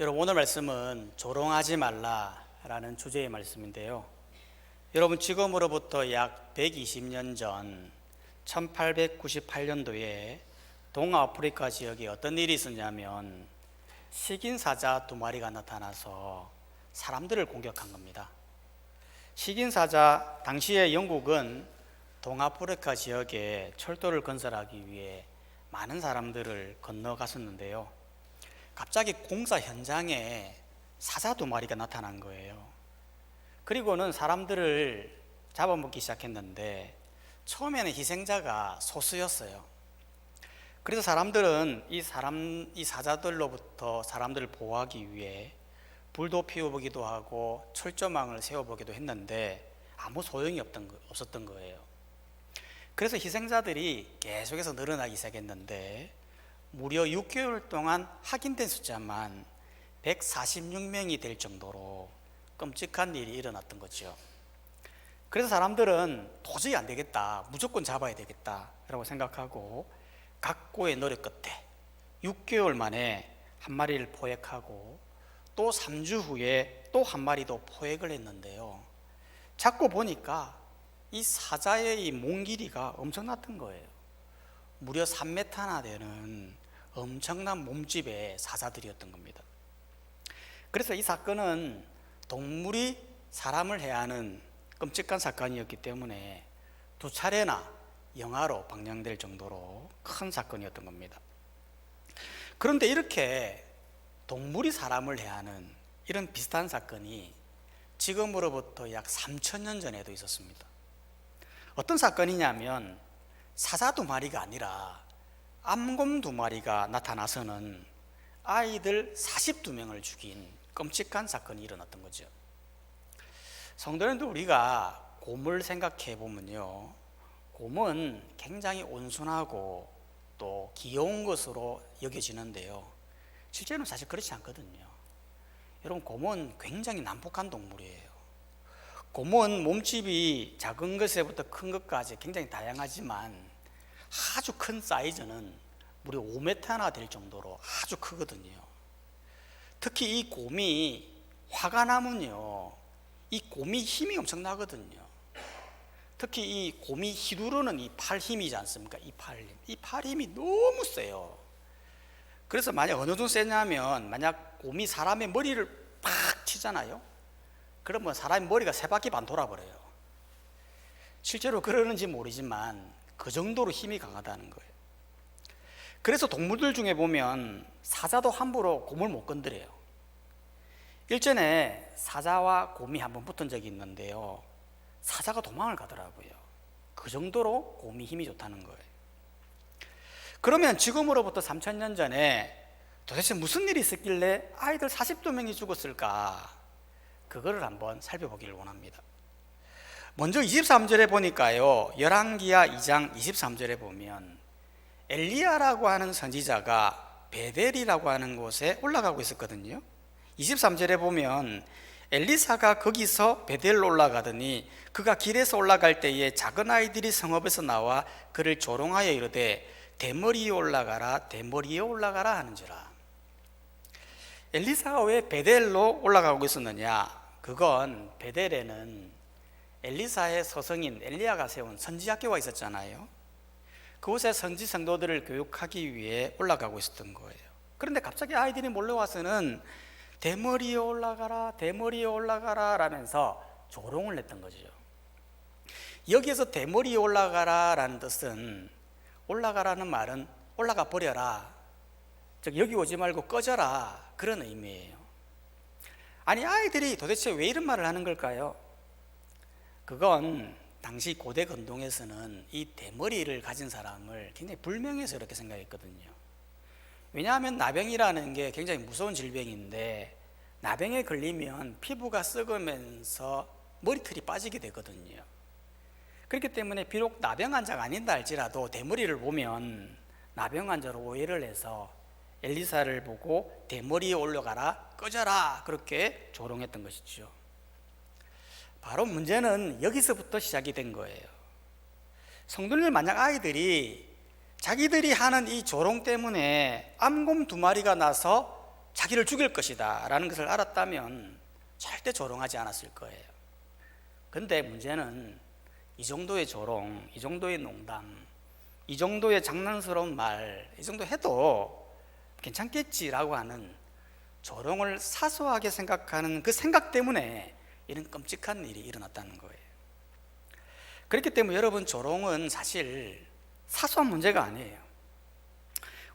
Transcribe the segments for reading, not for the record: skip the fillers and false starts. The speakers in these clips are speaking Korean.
여러분, 오늘 말씀은 조롱하지 말라라는 주제의 말씀인데요. 여러분, 지금으로부터 약 120년 전 1898년도에 동아프리카 지역에 어떤 일이 있었냐면 식인 사자 두 마리가 나타나서 사람들을 공격한 겁니다. 식인 사자, 당시에 영국은 동아프리카 지역에 철도를 건설하기 위해 많은 사람들을 건너갔었는데요. 갑자기 공사 현장에 사자 두 마리가 나타난 거예요. 그리고는 사람들을 잡아먹기 시작했는데 처음에는 희생자가 소수였어요. 그래서 사람들은 이 사자들로부터 사람들을 보호하기 위해 불도 피워보기도 하고 철조망을 세워보기도 했는데 아무 소용이 없었던 거예요. 그래서 희생자들이 계속해서 늘어나기 시작했는데 무려 6개월 동안 확인된 숫자만 146명이 될 정도로 끔찍한 일이 일어났던 거죠. 그래서 사람들은 도저히 안 되겠다, 무조건 잡아야 되겠다 라고 생각하고 각고의 노력 끝에 6개월 만에 한 마리를 포획하고 또 3주 후에 또 한 마리 더 포획을 했는데요, 자꾸 보니까 이 사자의 몸 길이가 엄청났던 거예요. 무려 3m나 되는 엄청난 몸집의 사자들이었던 겁니다. 그래서 이 사건은 동물이 사람을 해하는 끔찍한 사건이었기 때문에 2차례나 영화로 방영될 정도로 큰 사건이었던 겁니다. 그런데 이렇게 동물이 사람을 해하는 이런 비슷한 사건이 지금으로부터 약 3000년 전에도 있었습니다. 어떤 사건이냐면 사자 두 마리가 아니라 암곰 두 마리가 나타나서는 아이들 42명을 죽인 끔찍한 사건이 일어났던 거죠. 성도님들, 우리가 곰을 생각해 보면요, 곰은 굉장히 온순하고 또 귀여운 것으로 여겨지는데요, 실제로는 사실 그렇지 않거든요. 여러분, 곰은 굉장히 난폭한 동물이에요. 곰은 몸집이 작은 것에부터 큰 것까지 굉장히 다양하지만 아주 큰 사이즈는 무려 5m나 될 정도로 아주 크거든요. 특히 이 곰이 화가 나면요, 이 곰이 힘이 엄청나거든요. 특히 이 곰이 휘두르는 이 팔 힘이지 않습니까? 이 팔 힘이 너무 세요. 그래서 만약 어느 정도 세냐면, 만약 곰이 사람의 머리를 팍 치잖아요, 그러면 사람의 머리가 3바퀴 반 돌아버려요. 실제로 그러는지 모르지만 그 정도로 힘이 강하다는 거예요. 그래서 동물들 중에 보면 사자도 함부로 곰을 못 건드려요. 일전에 사자와 곰이 한번 붙은 적이 있는데요, 사자가 도망을 가더라고요. 그 정도로 곰이 힘이 좋다는 거예요. 그러면 지금으로부터 3000년 전에 도대체 무슨 일이 있었길래 아이들 42명이 죽었을까? 그거를 한번 살펴보기를 원합니다. 먼저 23절에 보니까요, 열왕기하 2장 23절에 보면 엘리야라고 하는 선지자가 베델이라고 하는 곳에 올라가고 있었거든요. 23절에 보면 엘리사가 거기서 베델로 올라가더니 그가 길에서 올라갈 때에 작은 아이들이 성읍에서 나와 그를 조롱하여 이르되 대머리에 올라가라, 대머리에 올라가라 하는지라. 엘리사가 왜 베델로 올라가고 있었느냐? 그건 베델에는 엘리사의 서성인 엘리야가 세운 선지학교가 있었잖아요. 그곳에 선지 성도들을 교육하기 위해 올라가고 있었던 거예요. 그런데 갑자기 아이들이 몰려와서는 대머리에 올라가라, 대머리에 올라가라 라면서 조롱을 했던 거죠. 여기에서 대머리에 올라가라 라는 뜻은, 올라가라는 말은 올라가 버려라, 즉 여기 오지 말고 꺼져라, 그런 의미예요. 아니, 아이들이 도대체 왜 이런 말을 하는 걸까요? 그건 당시 고대 근동에서는 이 대머리를 가진 사람을 굉장히 불명예해서 이렇게 생각했거든요. 왜냐하면 나병이라는 게 굉장히 무서운 질병인데 나병에 걸리면 피부가 썩으면서 머리털이 빠지게 되거든요. 그렇기 때문에 비록 나병 환자가 아닌다 할지라도 대머리를 보면 나병 환자로 오해를 해서 엘리사를 보고 대머리에 올라가라, 꺼져라, 그렇게 조롱했던 것이죠. 바로 문제는 여기서부터 시작이 된 거예요. 성도님들, 만약 아이들이 자기들이 하는 이 조롱 때문에 암곰 두 마리가 나서 자기를 죽일 것이다 라는 것을 알았다면 절대 조롱하지 않았을 거예요. 근데 문제는 이 정도의 조롱, 이 정도의 농담, 이 정도의 장난스러운 말, 이 정도 해도 괜찮겠지라고 하는 조롱을 사소하게 생각하는 그 생각 때문에 이런 끔찍한 일이 일어났다는 거예요. 그렇기 때문에 여러분, 조롱은 사실 사소한 문제가 아니에요.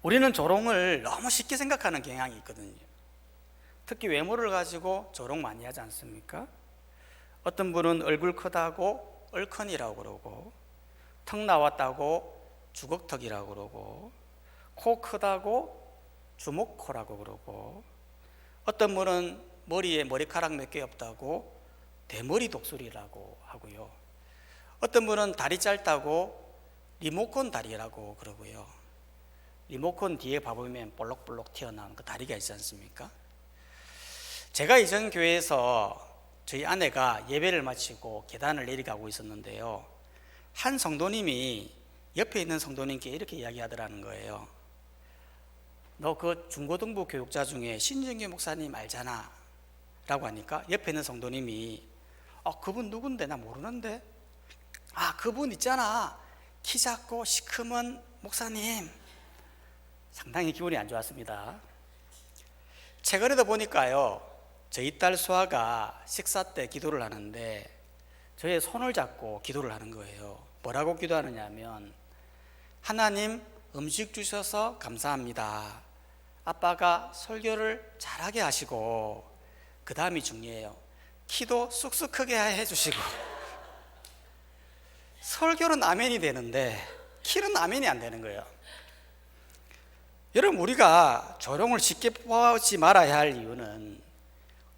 우리는 조롱을 너무 쉽게 생각하는 경향이 있거든요. 특히 외모를 가지고 조롱 많이 하지 않습니까? 어떤 분은 얼굴 크다고 얼큰이라고 그러고, 턱 나왔다고 주걱턱이라고 그러고, 코 크다고 주먹코라고 그러고, 어떤 분은 머리에 머리카락 몇 개 없다고 대머리 독수리라고 하고요. 어떤 분은 다리 짧다고 리모컨 다리라고 그러고요. 리모컨 뒤에 봐보면 볼록볼록 튀어나온 그 다리가 있지 않습니까? 제가 이전 교회에서 저희 아내가 예배를 마치고 계단을 내려가고 있었는데요, 한 성도님이 옆에 있는 성도님께 이렇게 이야기하더라는 거예요. 너 그 중고등부 교육자 중에 신정규 목사님 알잖아 라고 하니까 옆에 있는 성도님이 그분 누군데 나 모르는데, 그분 있잖아, 키 작고 시커먼 목사님. 상당히 기분이 안 좋았습니다. 최근에도 보니까요, 저희 딸 수아가 식사 때 기도를 하는데 저의 손을 잡고 기도를 하는 거예요. 뭐라고 기도하느냐 하면, 하나님 음식 주셔서 감사합니다. 아빠가 설교를 잘하게 하시고, 그 다음이 중요해요. 키도 쑥쑥 크게 해주시고. 설교는 아멘이 되는데 키는 아멘이 안 되는 거예요. 여러분, 우리가 조롱을 쉽게 보지 말아야 할 이유는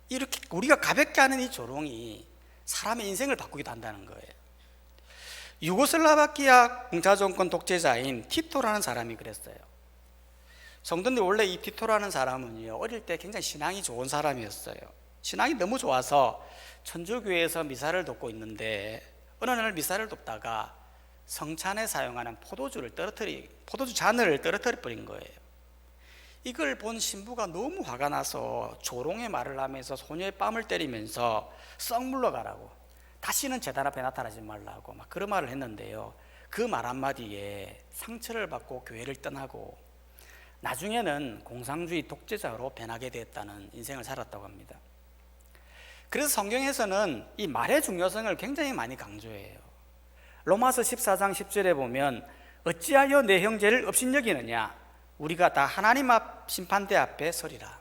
이렇게 우리가 가볍게 하는 이 조롱이 사람의 인생을 바꾸기도 한다는 거예요. 유고슬라바키아 공화정권 독재자인 티토라는 사람이 그랬어요. 성도인데 원래 이 티토라는 사람은요, 어릴 때 굉장히 신앙이 좋은 사람이었어요. 신앙이 너무 좋아서 천주교회에서 미사를 돕고 있는데, 어느 날 미사를 돕다가 성찬에 사용하는 포도주 잔을 떨어뜨려 버린 거예요. 이걸 본 신부가 너무 화가 나서 조롱의 말을 하면서 소녀의 뺨을 때리면서 썩 물러가라고, 다시는 제단 앞에 나타나지 말라고 막 그런 말을 했는데요, 그 말 한마디에 상처를 받고 교회를 떠나고 나중에는 공산주의 독재자로 변하게 됐다는 인생을 살았다고 합니다. 그래서 성경에서는 이 말의 중요성을 굉장히 많이 강조해요. 로마서 14장 10절에 보면, 어찌하여 내 형제를 업신여기느냐, 우리가 다 하나님 앞 심판대 앞에 서리라.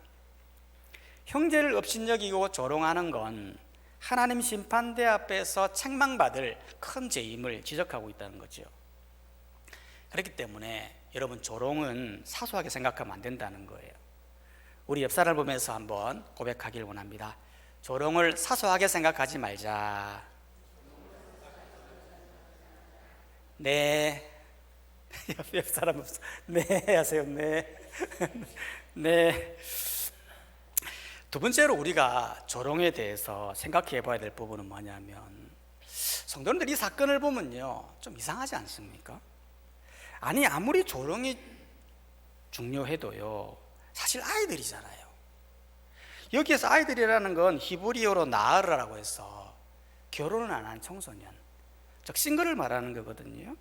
형제를 업신여기고 조롱하는 건 하나님 심판대 앞에서 책망받을 큰 죄임을 지적하고 있다는 거죠. 그렇기 때문에 여러분, 조롱은 사소하게 생각하면 안 된다는 거예요. 우리 옆 사람을 보면서 한번 고백하길 원합니다. 조롱을 사소하게 생각하지 말자. 네. 옆 사람 없어. 네 하세요. 네. 네. 두 번째로 우리가 조롱에 대해서 생각해 봐야 될 부분은 뭐냐면, 성도님들 이 사건을 보면요, 좀 이상하지 않습니까? 아니, 아무리 조롱이 중요해도요, 사실 아이들이잖아요. 여기에서 아이들이라는 건 히브리어로 나으라라고 해서 결혼을 안 한 청소년, 즉 싱글을 말하는 거거든요.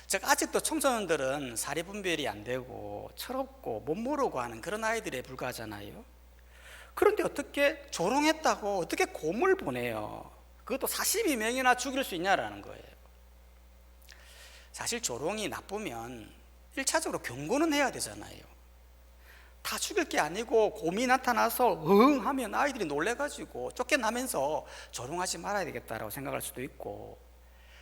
즉 아직도 청소년들은 사리 분별이 안 되고 철없고 못 모르고 하는 그런 아이들에 불과하잖아요. 그런데 어떻게 조롱했다고 어떻게 곰을 보내요? 그것도 42명이나 죽일 수 있냐라는 거예요. 사실 조롱이 나쁘면 1차적으로 경고는 해야 되잖아요. 다 죽일 게 아니고 곰이 나타나서 응 하면 아이들이 놀래가지고 쫓겨나면서 조롱하지 말아야 되겠다라고 생각할 수도 있고,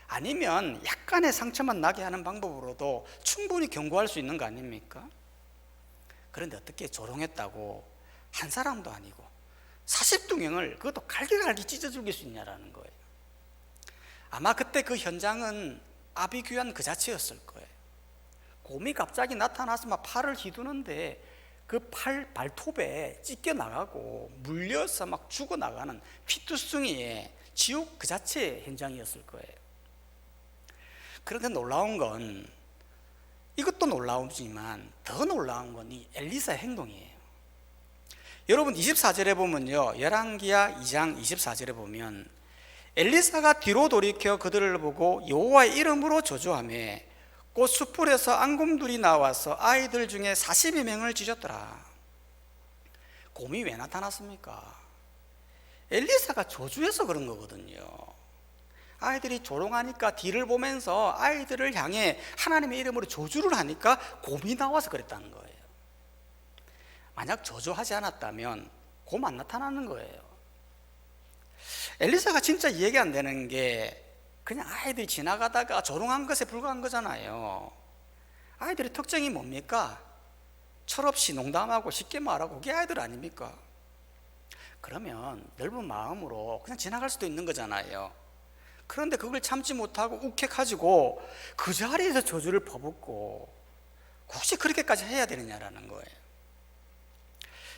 아니면 약간의 상처만 나게 하는 방법으로도 충분히 경고할 수 있는 거 아닙니까? 그런데 어떻게 조롱했다고 한 사람도 아니고 40두명을 그것도 갈기갈기 찢어 죽일 수 있냐라는 거예요. 아마 그때 그 현장은 아비규환 그 자체였을 거예요. 곰이 갑자기 나타나서 막 팔을 휘두는데 그 발톱에 찢겨 나가고 물려서 막 죽어 나가는 피투성이의 지옥 그 자체의 현장이었을 거예요. 그런데 놀라운 건, 이것도 놀라우지만 더 놀라운 건 이 엘리사의 행동이에요. 여러분 24절에 보면요, 열왕기하 2장 24절에 보면 엘리사가 뒤로 돌이켜 그들을 보고 여호와의 이름으로 저주하며 곧 숯불에서 앙금들이 나와서 아이들 중에 42명을 찢었더라. 곰이 왜 나타났습니까? 엘리사가 저주해서 그런 거거든요. 아이들이 조롱하니까 뒤를 보면서 아이들을 향해 하나님의 이름으로 저주를 하니까 곰이 나와서 그랬다는 거예요. 만약 저주하지 않았다면 곰 안 나타나는 거예요. 엘리사가 진짜 이해가 안 되는 게 그냥 아이들이 지나가다가 조롱한 것에 불과한 거잖아요. 아이들의 특징이 뭡니까? 철없이 농담하고 쉽게 말하고 그게 아이들 아닙니까? 그러면 넓은 마음으로 그냥 지나갈 수도 있는 거잖아요. 그런데 그걸 참지 못하고 욱해가지고 그 자리에서 저주를 퍼붓고 굳이 그렇게까지 해야 되느냐라는 거예요.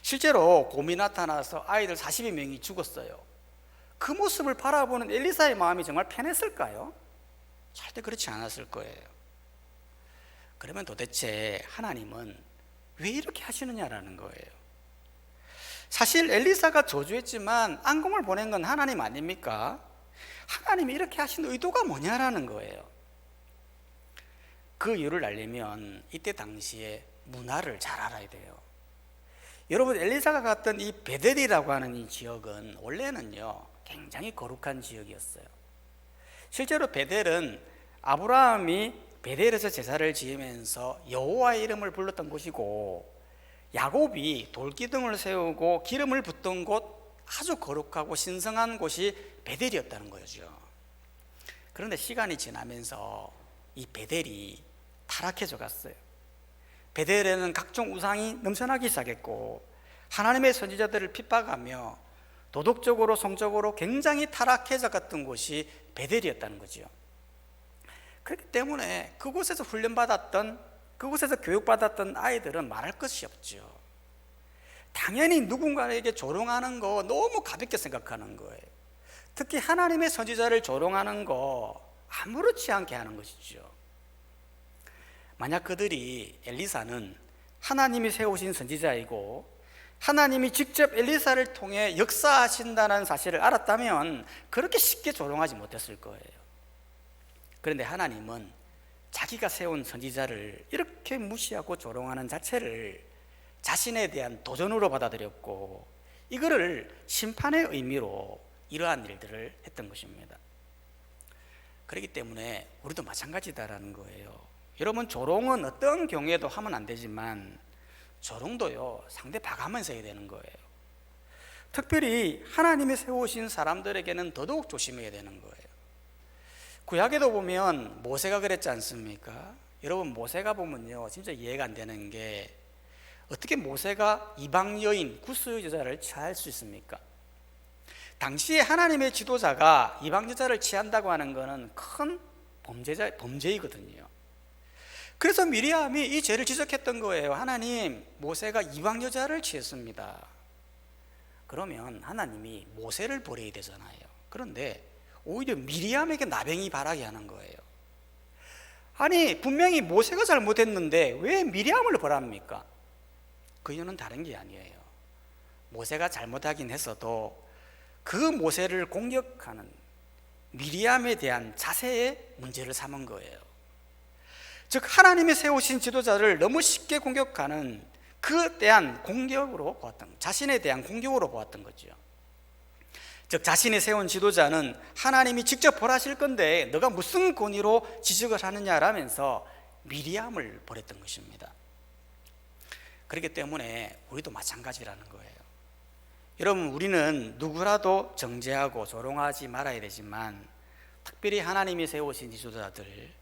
실제로 곰이 나타나서 아이들 42명이 죽었어요. 그 모습을 바라보는 엘리사의 마음이 정말 편했을까요? 절대 그렇지 않았을 거예요. 그러면 도대체 하나님은 왜 이렇게 하시느냐라는 거예요. 사실 엘리사가 저주했지만 앙금을 보낸 건 하나님 아닙니까? 하나님이 이렇게 하신 의도가 뭐냐라는 거예요. 그 이유를 알려면 이때 당시에 문화를 잘 알아야 돼요. 여러분, 엘리사가 갔던 이 베델이라고 하는 이 지역은 원래는요 굉장히 거룩한 지역이었어요. 실제로 베델은 아브라함이 베델에서 제사를 지으면서 여호와의 이름을 불렀던 곳이고, 야곱이 돌기둥을 세우고 기름을 붓던 곳, 아주 거룩하고 신성한 곳이 베델이었다는 거죠. 그런데 시간이 지나면서 이 베델이 타락해져 갔어요. 베델에는 각종 우상이 넘쳐나기 시작했고 하나님의 선지자들을 핍박하며 도덕적으로 성적으로 굉장히 타락해져 갔던 곳이 베델이었다는 거죠. 그렇기 때문에 그곳에서 훈련받았던, 그곳에서 교육받았던 아이들은 말할 것이 없죠. 당연히 누군가에게 조롱하는 거 너무 가볍게 생각하는 거예요. 특히 하나님의 선지자를 조롱하는 거 아무렇지 않게 하는 것이죠. 만약 그들이, 엘리사는 하나님이 세우신 선지자이고 하나님이 직접 엘리사를 통해 역사하신다는 사실을 알았다면 그렇게 쉽게 조롱하지 못했을 거예요. 그런데 하나님은 자기가 세운 선지자를 이렇게 무시하고 조롱하는 자체를 자신에 대한 도전으로 받아들였고, 이거를 심판의 의미로 이러한 일들을 했던 것입니다. 그렇기 때문에 우리도 마찬가지다라는 거예요. 여러분, 조롱은 어떤 경우에도 하면 안 되지만 조롱도요 상대 봐가면서 해야 되는 거예요. 특별히 하나님이 세우신 사람들에게는 더더욱 조심해야 되는 거예요. 구약에도 보면 모세가 그랬지 않습니까? 여러분, 모세가 보면요 진짜 이해가 안 되는 게, 어떻게 모세가 이방 여인 구스 여자를 취할 수 있습니까? 당시에 하나님의 지도자가 이방 여자를 취한다고 하는 것은 큰 범죄이거든요. 그래서 미리암이 이 죄를 지적했던 거예요. 하나님, 모세가 이방 여자를 취했습니다. 그러면 하나님이 모세를 버려야 되잖아요. 그런데 오히려 미리암에게 나병이 발하게 하는 거예요. 아니, 분명히 모세가 잘못했는데 왜 미리암을 벌합니까? 그 이유는 다른 게 아니에요. 모세가 잘못하긴 했어도 그 모세를 공격하는 미리암에 대한 자세의 문제를 삼은 거예요. 즉, 하나님이 세우신 지도자를 너무 쉽게 공격하는 그에 대한 공격으로 보았던, 자신에 대한 공격으로 보았던 거죠. 즉, 자신이 세운 지도자는 하나님이 직접 벌하실 건데 너가 무슨 권위로 지적을 하느냐라면서 미리암을 벌였던 것입니다. 그렇기 때문에 우리도 마찬가지라는 거예요. 여러분, 우리는 누구라도 정죄하고 조롱하지 말아야 되지만 특별히 하나님이 세우신 지도자들,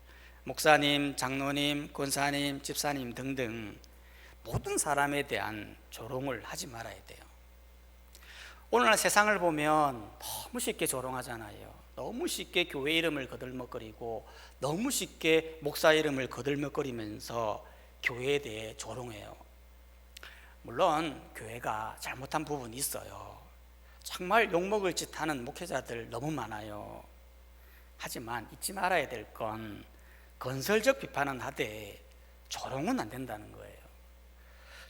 목사님, 장로님, 권사님, 집사님 등등 모든 사람에 대한 조롱을 하지 말아야 돼요. 오늘날 세상을 보면 너무 쉽게 조롱하잖아요. 너무 쉽게 교회 이름을 거들먹거리고 너무 쉽게 목사 이름을 거들먹거리면서 교회에 대해 조롱해요. 물론 교회가 잘못한 부분이 있어요. 정말 욕먹을 짓 하는 목회자들 너무 많아요. 하지만 잊지 말아야 될 건 건설적 비판은 하되 조롱은 안 된다는 거예요.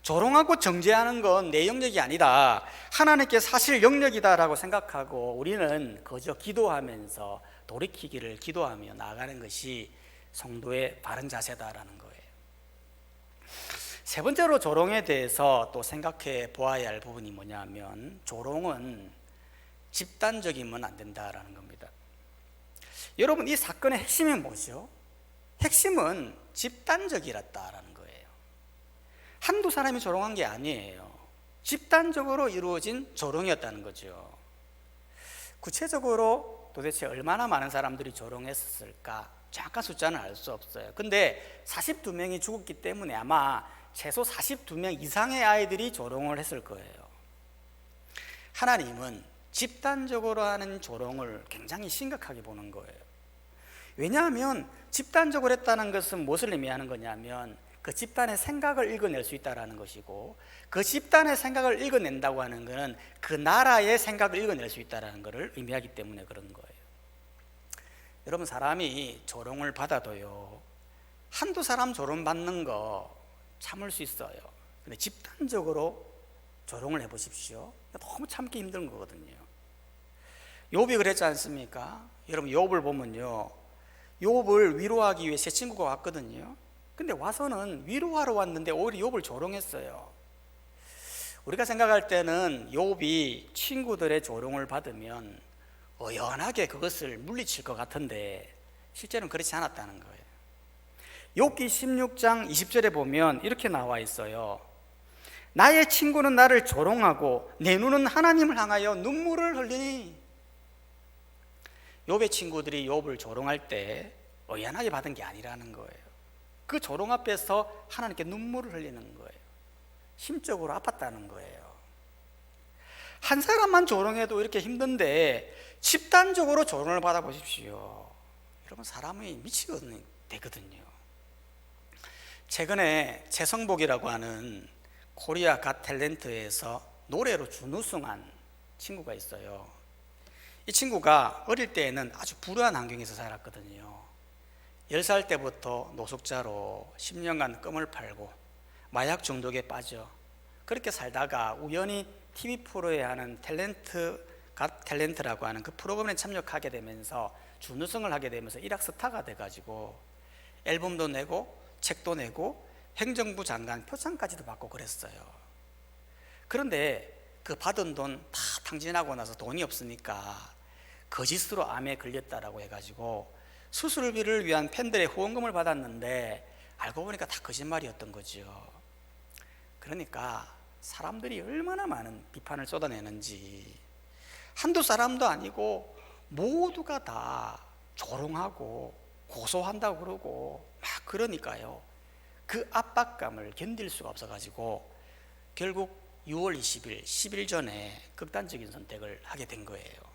조롱하고 정죄하는 건 내 영역이 아니다, 하나님께 사실 영역이다라고 생각하고 우리는 그저 기도하면서 돌이키기를 기도하며 나아가는 것이 성도의 바른 자세다라는 거예요. 세 번째로 조롱에 대해서 또 생각해 보아야 할 부분이 뭐냐면, 조롱은 집단적이면 안 된다라는 겁니다. 여러분, 이 사건의 핵심이 뭐죠? 핵심은 집단적이었다라는 거예요. 한두 사람이 조롱한 게 아니에요. 집단적으로 이루어진 조롱이었다는 거죠. 구체적으로 도대체 얼마나 많은 사람들이 조롱했을까? 정확한 숫자는 알 수 없어요. 근데 42명이 죽었기 때문에 아마 최소 42명 이상의 아이들이 조롱을 했을 거예요. 하나님은 집단적으로 하는 조롱을 굉장히 심각하게 보는 거예요. 왜냐하면 집단적으로 했다는 것은 무엇을 의미하는 거냐면, 그 집단의 생각을 읽어낼 수 있다는 것이고, 그 집단의 생각을 읽어낸다고 하는 것은 그 나라의 생각을 읽어낼 수 있다는 것을 의미하기 때문에 그런 거예요. 여러분, 사람이 조롱을 받아도요, 한두 사람 조롱받는 거 참을 수 있어요. 근데 집단적으로 조롱을 해보십시오. 너무 참기 힘든 거거든요. 욥이 그랬지 않습니까? 여러분, 욥을 보면요, 욥을 위로하기 위해 세 친구가 왔거든요. 근데 와서는 위로하러 왔는데 오히려 욥을 조롱했어요. 우리가 생각할 때는 욥이 친구들의 조롱을 받으면 의연하게 그것을 물리칠 것 같은데 실제로는 그렇지 않았다는 거예요. 욥기 16장 20절에 보면 이렇게 나와 있어요. 나의 친구는 나를 조롱하고 내 눈은 하나님을 향하여 눈물을 흘리니. 욥의 친구들이 욥을 조롱할 때 의연하게 받은 게 아니라는 거예요. 그 조롱 앞에서 하나님께 눈물을 흘리는 거예요. 심적으로 아팠다는 거예요. 한 사람만 조롱해도 이렇게 힘든데 집단적으로 조롱을 받아보십시오. 여러분, 사람이 미치거든요. 최근에 최성복이라고 하는 코리아 갓 탤런트에서 노래로 준우승한 친구가 있어요. 이 친구가 어릴 때에는 아주 불우한 환경에서 살았거든요. 10살 때부터 노숙자로 10년간 껌을 팔고 마약 중독에 빠져 그렇게 살다가 우연히 TV 프로에 하는 갓 탤런트라고 하는 그 프로그램에 참여하게 되면서 준우승을 하게 되면서 일약 스타가 돼가지고 앨범도 내고 책도 내고 행정부 장관 표창까지도 받고 그랬어요. 그런데 그 받은 돈 다 탕진하고 나서 돈이 없으니까 거짓으로 암에 걸렸다라고 해가지고 수술비를 위한 팬들의 후원금을 받았는데 알고 보니까 다 거짓말이었던 거죠. 그러니까 사람들이 얼마나 많은 비판을 쏟아내는지, 한두 사람도 아니고 모두가 다 조롱하고 고소한다고 그러고 막 그러니까요, 그 압박감을 견딜 수가 없어가지고 결국 6월 20일 10일 전에 극단적인 선택을 하게 된 거예요.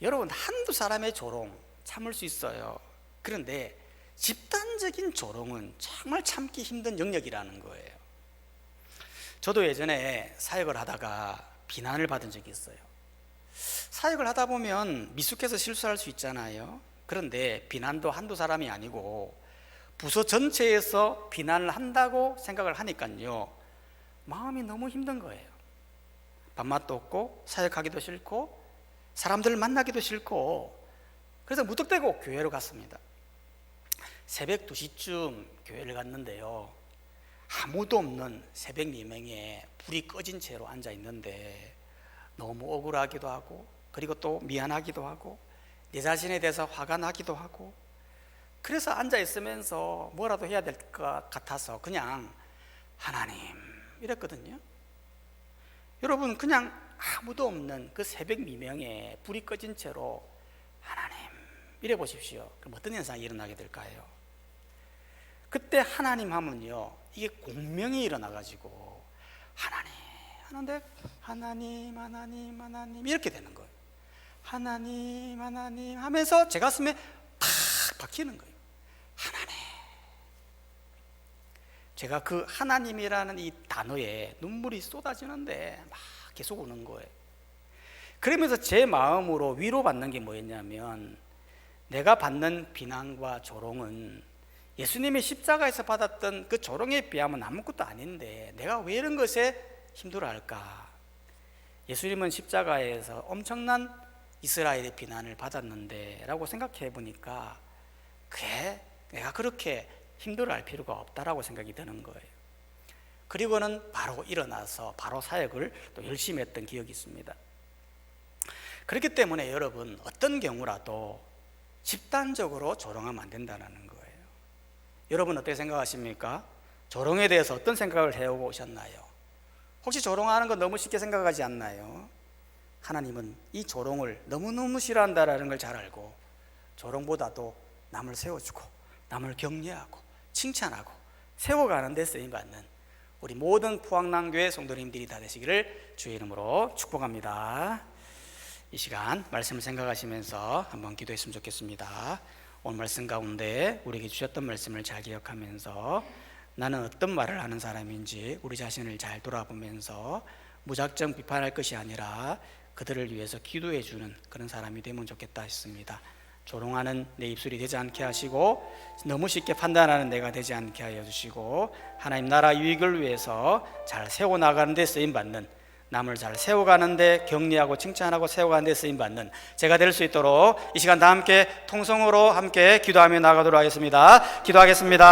여러분, 한두 사람의 조롱 참을 수 있어요. 그런데 집단적인 조롱은 정말 참기 힘든 영역이라는 거예요. 저도 예전에 사역을 하다가 비난을 받은 적이 있어요. 사역을 하다 보면 미숙해서 실수할 수 있잖아요. 그런데 비난도 한두 사람이 아니고 부서 전체에서 비난을 한다고 생각을 하니까요, 마음이 너무 힘든 거예요. 밥맛도 없고 사역하기도 싫고 사람들을 만나기도 싫고, 그래서 무턱대고 교회로 갔습니다. 새벽 2시쯤 교회를 갔는데요, 아무도 없는 새벽 4명에 불이 꺼진 채로 앉아 있는데 너무 억울하기도 하고, 그리고 또 미안하기도 하고, 내 자신에 대해서 화가 나기도 하고, 그래서 앉아 있으면서 뭐라도 해야 될 것 같아서 그냥 하나님 이랬거든요. 여러분, 그냥 아무도 없는 그 새벽 미명에 불이 꺼진 채로 하나님 이래 보십시오. 그럼 어떤 현상이 일어나게 될까요? 그때 하나님 하면요, 이게 공명이 일어나가지고 하나님 하는데 하나님 이렇게 되는 거예요. 하나님 하면서 제 가슴에 탁 박히는 거예요. 하나님. 제가 그 하나님이라는 이 단어에 눈물이 쏟아지는데 막 계속 우는 거예요. 그러면서 제 마음으로 위로받는 게 뭐였냐면, 내가 받는 비난과 조롱은 예수님이 십자가에서 받았던 그 조롱에 비하면 아무것도 아닌데 내가 왜 이런 것에 힘들어할까? 예수님은 십자가에서 엄청난 이스라엘의 비난을 받았는데 라고 생각해 보니까 그래, 내가 그렇게 힘들어할 필요가 없다라고 생각이 드는 거예요. 그리고는 바로 일어나서 바로 사역을 또 열심히 했던 기억이 있습니다. 그렇기 때문에 여러분, 어떤 경우라도 집단적으로 조롱하면 안 된다는 거예요. 여러분 어떻게 생각하십니까? 조롱에 대해서 어떤 생각을 해오고 오셨나요? 혹시 조롱하는 거 너무 쉽게 생각하지 않나요? 하나님은 이 조롱을 너무너무 싫어한다는 걸 잘 알고 조롱보다도 남을 세워주고 남을 격려하고 칭찬하고 세워가는 데 쓰임받는 우리 모든 포항남교회 성도님들이 다 되시기를 주의 이름으로 축복합니다. 이 시간 말씀을 생각하시면서 한번 기도했으면 좋겠습니다. 오늘 말씀 가운데 우리에게 주셨던 말씀을 잘 기억하면서 나는 어떤 말을 하는 사람인지 우리 자신을 잘 돌아보면서 무작정 비판할 것이 아니라 그들을 위해서 기도해 주는 그런 사람이 되면 좋겠다 했습니다. 조롱하는 내 입술이 되지 않게 하시고 너무 쉽게 판단하는 내가 되지 않게 하여 주시고 하나님 나라 유익을 위해서 잘 세워나가는 데 쓰임받는, 남을 잘 세워가는 데 격려하고 칭찬하고 세워가는 데 쓰임받는 제가 될 수 있도록 이 시간 다 함께 통성으로 함께 기도하며 나가도록 하겠습니다. 기도하겠습니다.